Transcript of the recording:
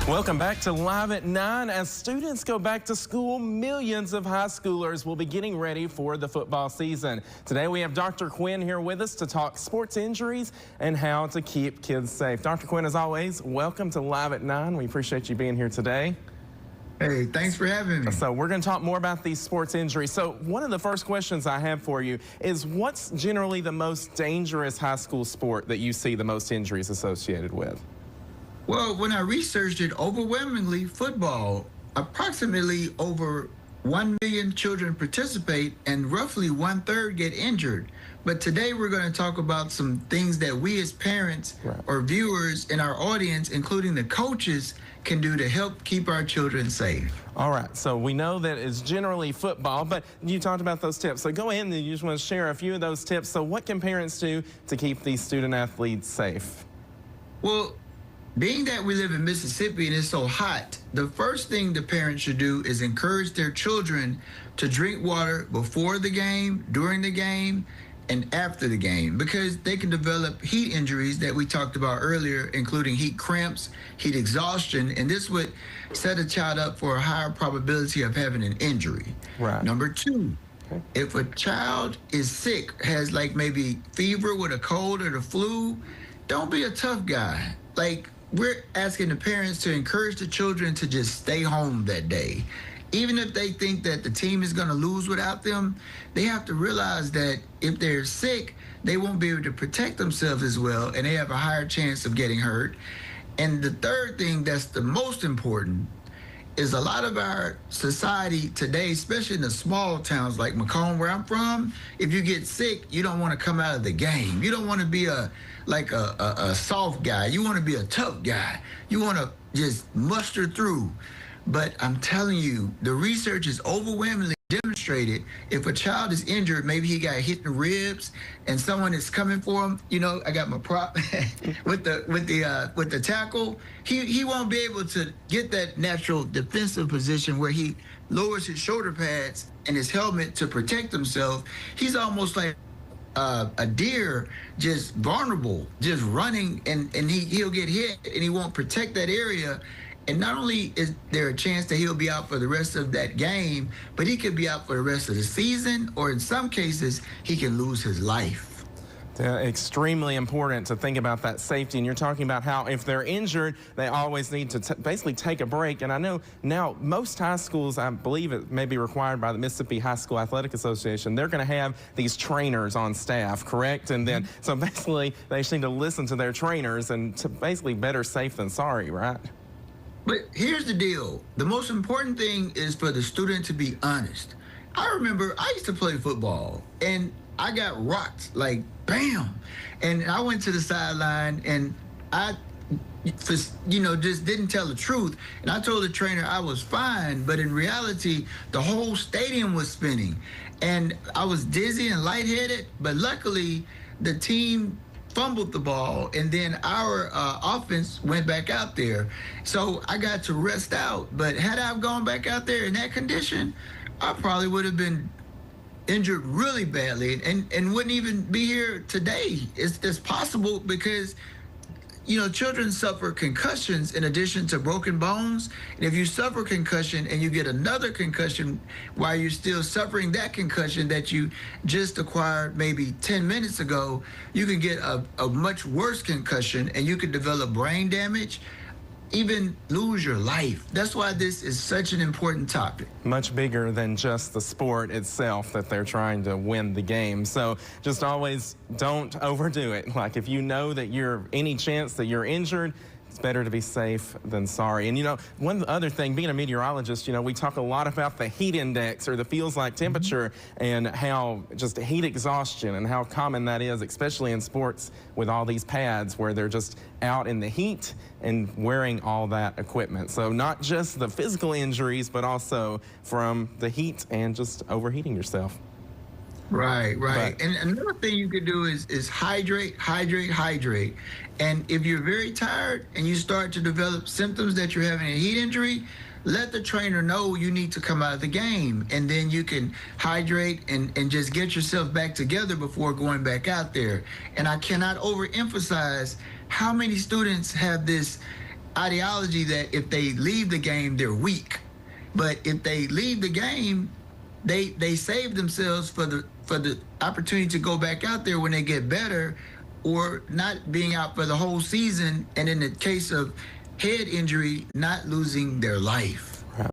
Welcome back to Live at 9. As students go back to school, millions of high schoolers will be getting ready for the football season. Today we have Dr. Quinn here with us to talk sports injuries and how to keep kids safe. Dr. Quinn, as always, welcome to Live at 9. We appreciate you being here today. Hey, thanks for having me. So we're going to talk more about these sports injuries. So one of the first questions I have for you is, what's generally the most dangerous high school sport that you see the most injuries associated with? Well, when I researched it, overwhelmingly football. Approximately over 1 million children participate and roughly 1/3 get injured. But today we're going to talk about some things that we as parents or viewers in our audience, including the coaches, can do to help keep our children safe. All right, so we know that it's generally football, but you talked about those tips. So go ahead and you just want to share a few of those tips. So what can parents do to keep these student athletes safe? Well, being that we live in Mississippi and it's so hot, the first thing the parents should do is encourage their children to drink water before the game, during the game, and after the game, because they can develop heat injuries that we talked about earlier, including heat cramps, heat exhaustion, and this would set a child up for a higher probability of having an injury. Right. Number two, if a child is sick, has like maybe fever with a cold or the flu, don't be a tough guy. Like, we're asking the parents to encourage the children to just stay home that day. Even if they think that the team is going to lose without them, they have to realize that if they're sick, they won't be able to protect themselves as well, and they have a higher chance of getting hurt. And the third thing that's the most important is a lot of our society today, especially in the small towns like Macomb, where I'm from, if you get sick, you don't want to come out of the game. You don't want to be a soft guy. You want to be a tough guy. You want to just muster through. But I'm telling you, the research is overwhelmingly demonstrated. If a child is injured, maybe he got hit in the ribs, and someone is coming for him. You know, I got my prop with the tackle. He won't be able to get that natural defensive position where he lowers his shoulder pads and his helmet to protect himself. He's almost like a deer, just vulnerable, just running, and he'll get hit and he won't protect that area. And not only is there a chance that he'll be out for the rest of that game, but he could be out for the rest of the season, or in some cases, he can lose his life. Extremely important to think about that safety. And you're talking about how if they're injured, they always need to basically take a break. And I know now most high schools, I believe it may be required by the Mississippi High School Athletic Association, they're going to have these trainers on staff, correct? And then, so basically, they just need to listen to their trainers, and to basically better safe than sorry, right? But here's the deal. The most important thing is for the student to be honest. I remember I used to play football, and I got rocked, like, bam. And I went to the sideline, and I, just didn't tell the truth. And I told the trainer I was fine, but in reality, the whole stadium was spinning. And I was dizzy and lightheaded, but luckily, the team fumbled the ball, and then our offense went back out there. So I got to rest out. But had I gone back out there in that condition, I probably would have been injured really badly and wouldn't even be here today. It's possible because, children suffer concussions in addition to broken bones. And if you suffer concussion and you get another concussion while you're still suffering that concussion that you just acquired maybe 10 minutes ago, you can get a much worse concussion, and you can develop brain damage, even lose your life. That's why this is such an important topic. Much bigger than just the sport itself that they're trying to win the game. So just always don't overdo it. Like, if you know that you're any chance that you're injured, it's better to be safe than sorry. And one other thing, being a meteorologist, we talk a lot about the heat index, or the feels like temperature, and how just heat exhaustion and how common that is, especially in sports with all these pads where they're just out in the heat and wearing all that equipment. So not just the physical injuries, but also from the heat and just overheating yourself. Right. And another thing you could do is hydrate. And if you're very tired and you start to develop symptoms that you're having a heat injury, let the trainer know you need to come out of the game, and then you can hydrate and just get yourself back together before going back out there. And I cannot overemphasize how many students have this ideology that if they leave the game, they're weak. But if they leave the game, they save themselves for the opportunity to go back out there when they get better, or not being out for the whole season, and in the case of head injury, not losing their life.